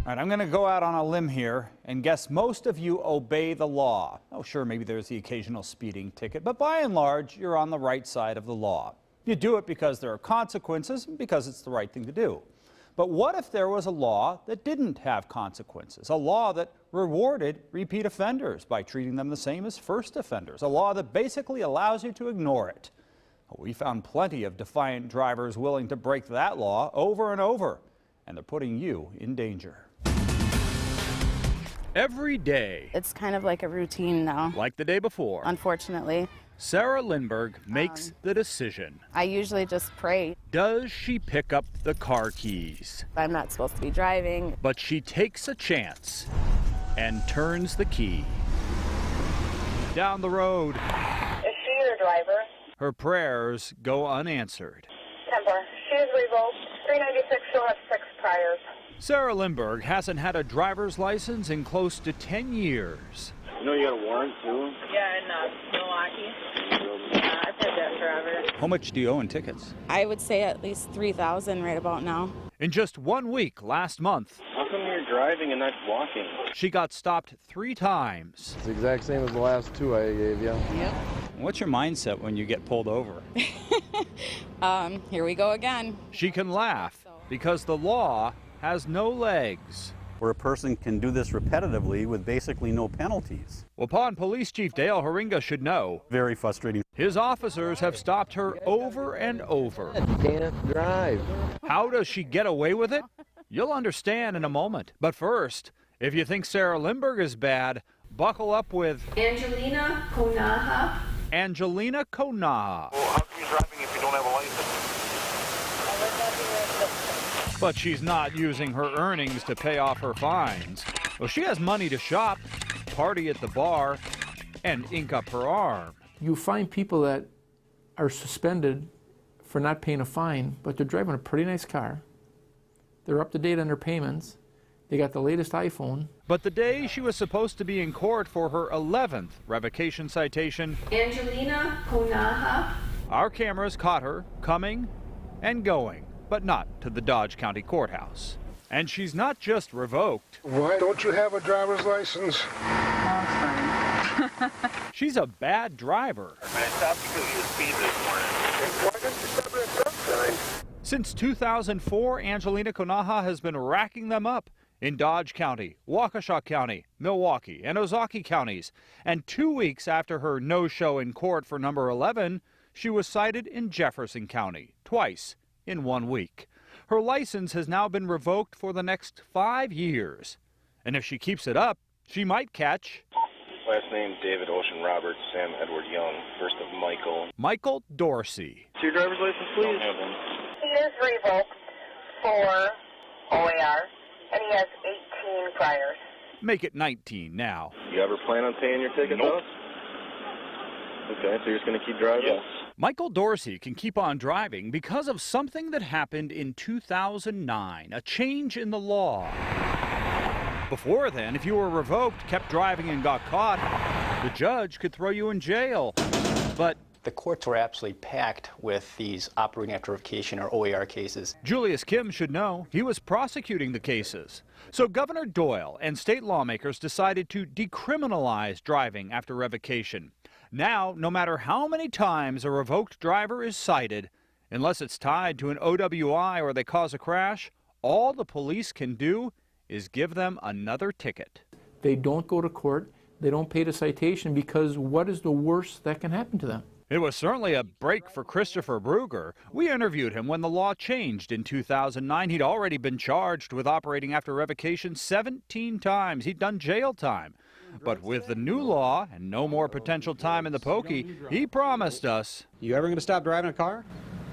All right, I'm going to go out on a limb here and guess most of you obey the law. Oh, sure, maybe there's the occasional speeding ticket, but by and large, you're on the right side of the law. You do it because there are consequences and because it's the right thing to do. But what if there was a law that didn't have consequences? A law that rewarded repeat offenders by treating them the same as first offenders? A law that basically allows you to ignore it? We found plenty of defiant drivers willing to break that law over and over, and they're putting you in danger. Every day. It's kind of like a routine now. Like the day before. Unfortunately. Sarah Lindbergh makes the decision. I usually just pray. Does she pick up the car keys? I'm not supposed to be driving. But she takes a chance and turns the key. Down the road. Is she your driver? Her prayers go unanswered. Temper. She is revoked. 396, she'll have 6 priors. Sarah Lindbergh hasn't had a driver's license in close to 10 years. You know you got a warrant too? Yeah, in Milwaukee. I've had that forever. How much do you owe in tickets? I would say at least 3,000 right about now. In just 1 week last month, How come you're driving and not walking? she got stopped 3 times. It's the exact same as the last 2 I gave you. Yep. What's your mindset when you get pulled over? Here we go again. She can laugh because the law has no legs. Where a person can do this repetitively with basically no penalties. Waupun Police Chief Dale Haringa should know. Very frustrating. His officers have stopped her over and over. Can't drive. How does she get away with it? You'll understand in a moment. But first, if you think Sarah Lindbergh is bad, buckle up with Angelina Konaha. Angelina Konaha. Well, how come you're driving if you don't have a license? But she's not using her earnings to pay off her fines. Well, she has money to shop, party at the bar, and ink up her arm. You find people that are suspended for not paying a fine, but they're driving a pretty nice car. They're up to date on their payments. They got the latest iPhone. But the day she was supposed to be in court for her 11th revocation citation, Angelina Konaha. our cameras caught her coming and going, but not to the Dodge County Courthouse. And she's not just revoked. Why don't you have a driver's license? She's a bad driver. I stopped because you were speeding this morning. Why didn't you stop at a stop sign? Since 2004, Angelina Konaha has been racking them up in Dodge County, Waukesha County, Milwaukee, and Ozaukee counties. And 2 weeks after her no-show in court for number 11, she was cited in Jefferson County, twice in 1 week. Her license has now been revoked for the next 5 years. And if she keeps it up, she might catch... Last name David Ocean Roberts, Sam Edward Young, first of Michael. Michael Dorsey. What's your driver's license, please? He is revoked for OAR, and he has 18 priors. Make it 19 now. You ever plan on paying your ticket, though? Okay, so you're just going to keep driving? Yes. Michael Dorsey can keep on driving because of something that happened in 2009, a change in the law. Before then, if you were revoked, kept driving and got caught, the judge could throw you in jail. But the courts were absolutely packed with these operating after revocation or OAR cases. Julius Kim should know he was prosecuting the cases. So Governor Doyle and state lawmakers decided to decriminalize driving after revocation. Now, no matter how many times a revoked driver is cited, unless it's tied to an OWI or they cause a crash, all the police can do is give them another ticket. They don't go to court. They don't pay the citation because what is the worst that can happen to them? It was certainly a break for Christopher Bruger. We interviewed him when the law changed in 2009. He'd already been charged with operating after revocation 17 times. He'd done jail time. But with the new law and no more potential time in the pokey, he promised us. You ever going to stop driving a car?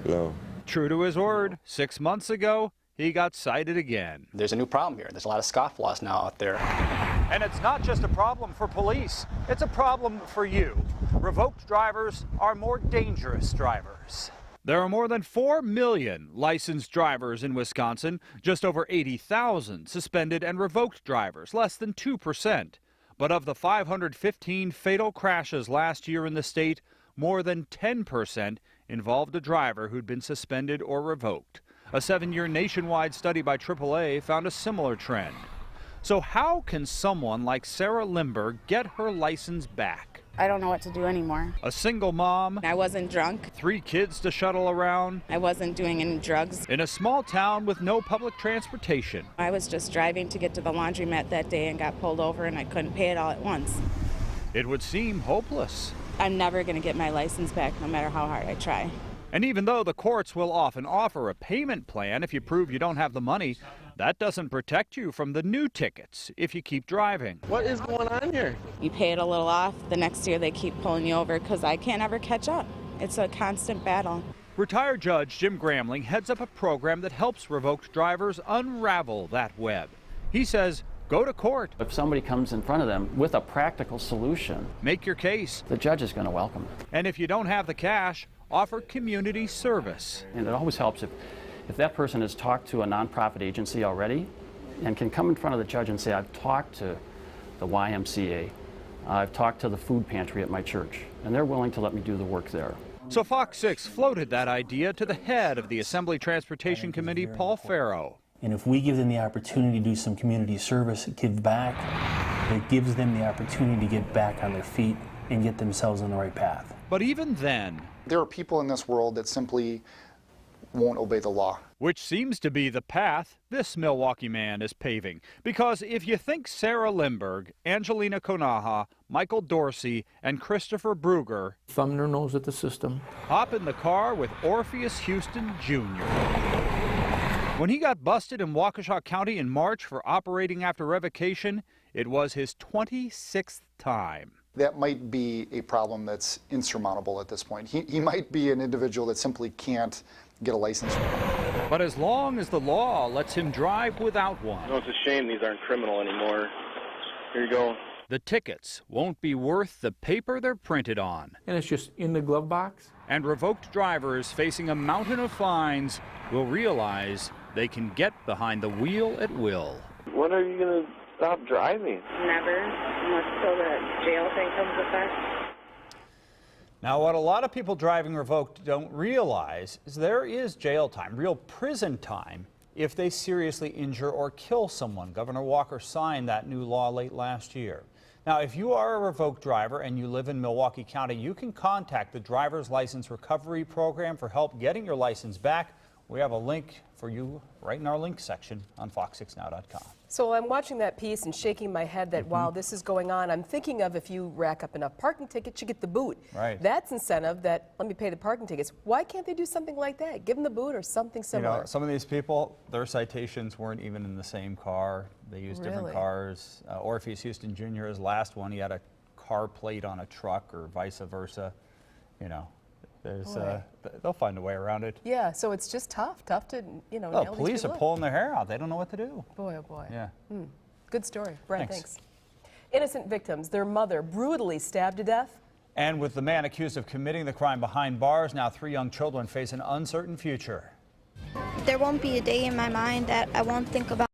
No. True to his word, 6 months ago, he got cited again. There's a new problem here. There's a lot of scofflaws now out there. And it's not just a problem for police, it's a problem for you. Revoked drivers are more dangerous drivers. There are more than 4 million licensed drivers in Wisconsin, just over 80,000 suspended and revoked drivers, less than 2%. But of the 515 fatal crashes last year in the state, more than 10% involved a driver who'd been suspended or revoked. A 7-year nationwide study by AAA found a similar trend. So how can someone like Sarah Limburg get her license back? I don't know what to do anymore. A single mom, I wasn't drunk. 3 kids to shuttle around, I wasn't doing any drugs. in a small town with no public transportation. I was just driving to get to the laundromat that day and got pulled over, and I couldn't pay it all at once. It would seem hopeless. I'm never going to get my license back no matter how hard I try. And even though the courts will often offer a payment plan if you prove you don't have the money, that doesn't protect you from the new tickets if you keep driving. What is going on here? You pay it a little off, the next year they keep pulling you over because I can't ever catch up. It's a constant battle. Retired Judge Jim Gramling heads up a program that helps revoked drivers unravel that web. He says, go to court. If somebody comes in front of them with a practical solution, Make your case. the judge is going to welcome it. And if you don't have the cash, offer community service. And it always helps if that person has talked to a nonprofit agency already and can come in front of the judge and say, I've talked to the YMCA, I've talked to the food pantry at my church, and they're willing to let me do the work there. So Fox 6 floated that idea to the head of the Assembly Transportation Committee, Paul Farrow. And if we give them the opportunity to do some community service, give back, it gives them the opportunity to get back on their feet and get themselves on the right path. But even then, there are people in this world that simply won't obey the law. Which seems to be the path this Milwaukee man is paving. Because if you think Sarah Limburg, Angelina Konaha, Michael Dorsey, and Christopher Bruger Thumb their nose at the system. hop in the car with Orpheus Houston Jr. When he got busted in Waukesha County in March for operating after revocation, it was his 26th time. That might be a problem that's insurmountable at this point. He might be an individual that simply can't get a license. But as long as the law lets him drive without one. No, it's a shame these aren't criminal anymore. Here you go. The tickets won't be worth the paper they're printed on. And it's just in the glove box. And revoked drivers facing a mountain of fines will realize they can get behind the wheel at will. When are you going to stop driving? Never, unless till the jail thing comes effect. Now, what a lot of people driving revoked don't realize is there is jail time, real prison time, if they seriously injure or kill someone. Governor Walker signed that new law late last year. Now, if you are a revoked driver and you live in Milwaukee County, you can contact the Driver's License Recovery Program for help getting your license back. We have a link for you right in our link section on fox6now.com. So I'm watching that piece and shaking my head that while this is going on, I'm thinking of if you rack up enough parking tickets, you get the boot. Right. That's incentive that, let me pay the parking tickets. Why can't they do something like that? Give them the boot or something similar. You know, some of these people, their citations weren't even in the same car. They used different cars. Orpheus Houston Jr., his last one, he had a car plate on a truck or vice versa. You know, there's, they'll find a way around it. Yeah, so it's just tough to, you know, Oh, nail these police are people up. pulling their hair out. They don't know what to do. Boy, oh boy. Yeah. Good story. Brent, Thanks. thanks. Innocent victims, their mother brutally stabbed to death. And with the man accused of committing the crime behind bars, now 3 young children face an uncertain future. There won't be a day in my mind that I won't think about